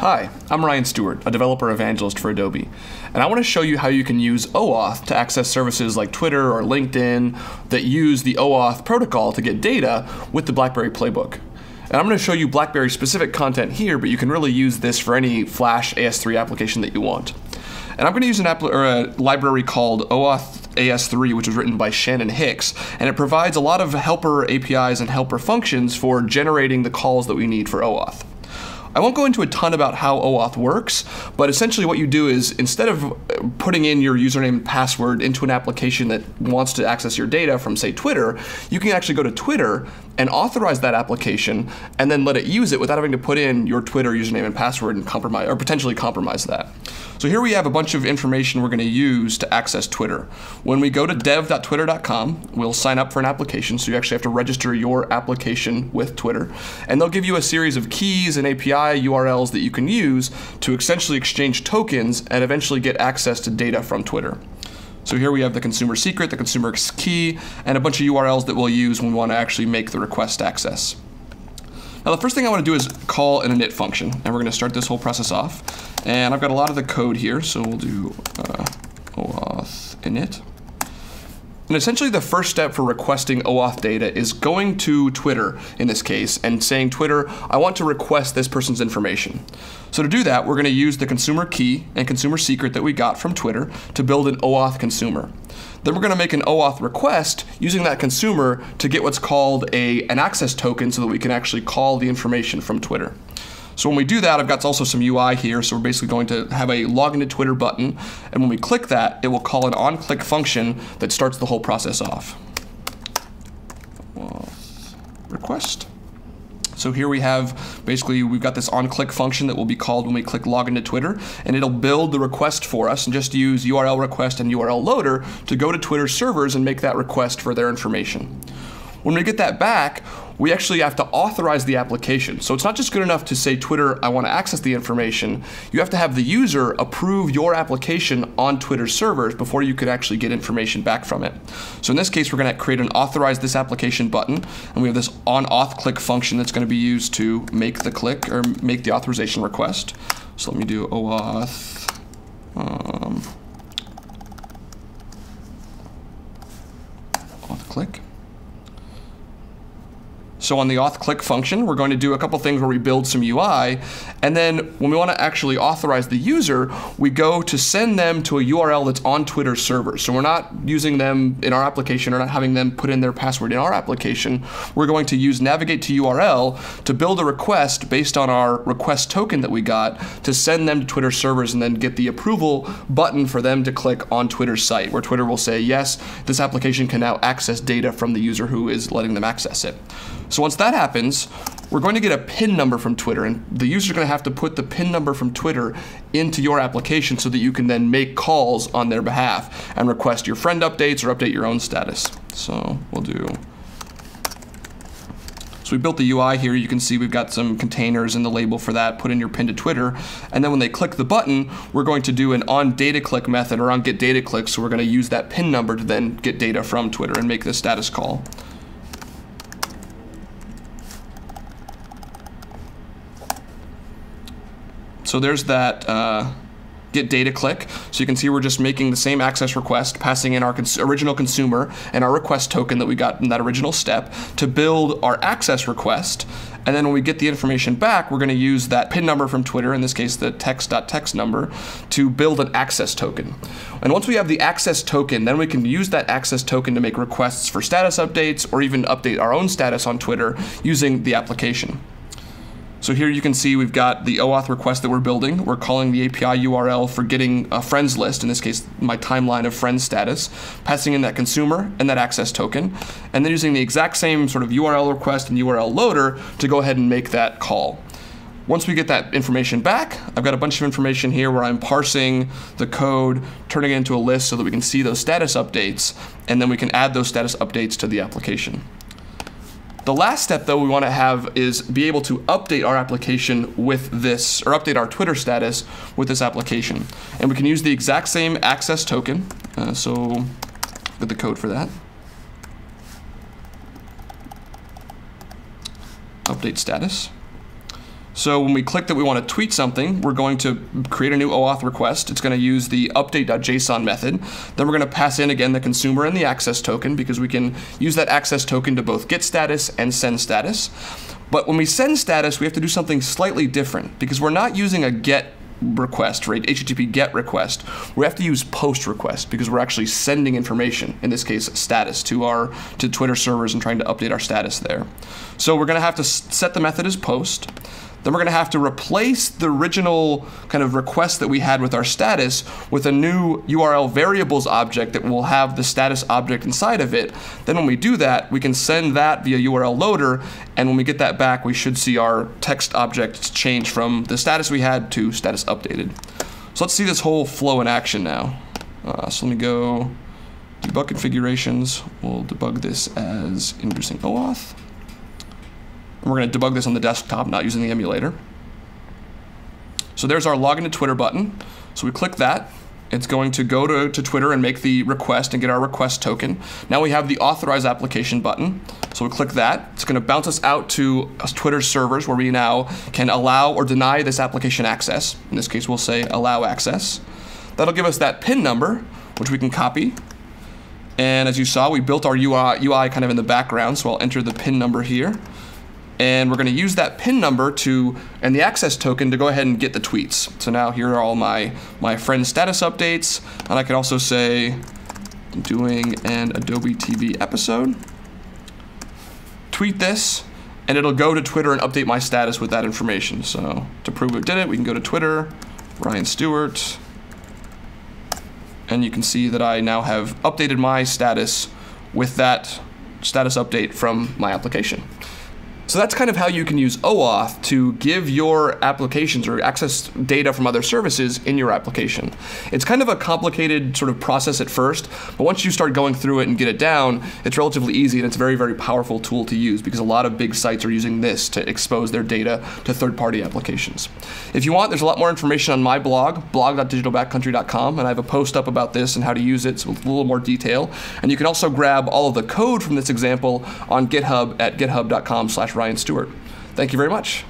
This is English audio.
Hi, I'm Ryan Stewart, a developer evangelist for Adobe, and I want to show you how you can use OAuth to access services like Twitter or LinkedIn that use the OAuth protocol to get data with the Blackberry PlayBook. And I'm going to show you Blackberry specific content here, but you can really use this for any Flash AS3 application that you want. And I'm going to use a library called OAuth AS3, which was written by Shannon Hicks, and it provides a lot of helper APIs and helper functions for generating the calls that we need for OAuth. I won't go into a ton about how OAuth works, but essentially what you do is instead of putting in your username and password into an application that wants to access your data from, say, Twitter, you can actually go to Twitter and authorize that application and then let it use it without having to put in your Twitter username and password and compromise or potentially compromise that. So here we have a bunch of information we're going to use to access Twitter. When we go to dev.twitter.com, we'll sign up for an application, so you actually have to register your application with Twitter, and they'll give you a series of keys and API URLs that you can use to essentially exchange tokens and eventually get access to data from Twitter. So here we have the consumer secret, the consumer key, and a bunch of URLs that we'll use when we want to actually make the request access. Now the first thing I want to do is call an init function, and we're going to start this whole process off. And I've got a lot of the code here, so we'll do OAuth init. And essentially the first step for requesting OAuth data is going to Twitter, in this case, and saying, Twitter, I want to request this person's information. So to do that, we're going to use the consumer key and consumer secret that we got from Twitter to build an OAuth consumer. Then we're going to make an OAuth request using that consumer to get what's called an access token so that we can actually call the information from Twitter. So when we do that, I've got also some UI here, so we're basically going to have a login to Twitter button, and when we click that, it will call an onClick function that starts the whole process off. OAuth request. So here we have, basically, we've got this onClick function that will be called when we click login to Twitter, and it'll build the request for us and just use URL request and URL loader to go to Twitter's servers and make that request for their information. When we get that back, we actually have to authorize the application. So it's not just good enough to say, Twitter, I want to access the information. You have to have the user approve your application on Twitter's servers before you could actually get information back from it. So in this case, we're going to create an authorize this application button, and we have this onAuth click function that's going to be used to make the click or make the authorization request. So let me do OAuth. Auth click. So on the auth click function, we're going to do a couple things where we build some UI, and then when we want to actually authorize the user, we go to send them to a URL that's on Twitter's server. So we're not using them in our application or not having them put in their password in our application. We're going to use navigate to URL to build a request based on our request token that we got to send them to Twitter servers and then get the approval button for them to click on Twitter's site, where Twitter will say, yes, this application can now access data from the user who is letting them access it. So once that happens, we're going to get a PIN number from Twitter, and the user's going to have to put the PIN number from Twitter into your application so that you can then make calls on their behalf and request your friend updates or update your own status. So we'll do. So we built the UI here. You can see we've got some containers in the label for that. Put in your PIN to Twitter, and then when they click the button, we're going to do an onDataClick method or on getDataClick. So we're going to use that PIN number to then get data from Twitter and make the status call. So there's that get data click. So you can see we're just making the same access request, passing in our original consumer and our request token that we got in that original step to build our access request. And then when we get the information back, we're going to use that PIN number from Twitter, in this case the text.text number, to build an access token. And once we have the access token, then we can use that access token to make requests for status updates or even update our own status on Twitter using the application. So here you can see we've got the OAuth request that we're building. We're calling the API URL for getting a friends list, in this case my timeline of friends status, passing in that consumer and that access token, and then using the exact same sort of URL request and URL loader to go ahead and make that call. Once we get that information back, I've got a bunch of information here where I'm parsing the code, turning it into a list so that we can see those status updates, and then we can add those status updates to the application. The last step, though, we want to have is be able to update our application with this, or update our Twitter status with this application. And we can use the exact same access token. So get the code for that. Update status. So when we click that we want to tweet something, we're going to create a new OAuth request. It's going to use the update.json method. Then we're going to pass in again the consumer and the access token, because we can use that access token to both get status and send status. But when we send status, we have to do something slightly different, because we're not using a get request, right? HTTP GET request. We have to use POST request, because we're actually sending information, in this case status, to Twitter servers and trying to update our status there. So we're going to have to set the method as POST. Then we're going to have to replace the original kind of request that we had with our status with a new URL variables object that will have the status object inside of it. Then when we do that, we can send that via URL loader, and when we get that back, we should see our text object change from the status we had to status updated. So let's see this whole flow in action now. So let me go debug configurations. We'll debug this as introducing OAuth. And we're going to debug this on the desktop, not using the emulator. So there's our login to Twitter button. So we click that. It's going to go to Twitter and make the request and get our request token. Now we have the authorize application button. So we click that. It's going to bounce us out to Twitter servers, where we now can allow or deny this application access. In this case, we'll say allow access. That'll give us that PIN number, which we can copy. And as you saw, we built our UI kind of in the background. So I'll enter the PIN number here. And we're going to use that PIN number and the access token to go ahead and get the tweets. So now here are all my friend status updates. And I can also say, doing an Adobe TV episode. Tweet this, and it'll go to Twitter and update my status with that information. So to prove it did it, we can go to Twitter, Ryan Stewart. And you can see that I now have updated my status with that status update from my application. So that's kind of how you can use OAuth to give your applications or access data from other services in your application. It's kind of a complicated sort of process at first, but once you start going through it and get it down, it's relatively easy, and it's a very, very powerful tool to use, because a lot of big sites are using this to expose their data to third-party applications. If you want, there's a lot more information on my blog, blog.digitalbackcountry.com, and I have a post up about this and how to use it with a little more detail. And you can also grab all of the code from this example on GitHub at github.com/Ryan Stewart. Thank you very much.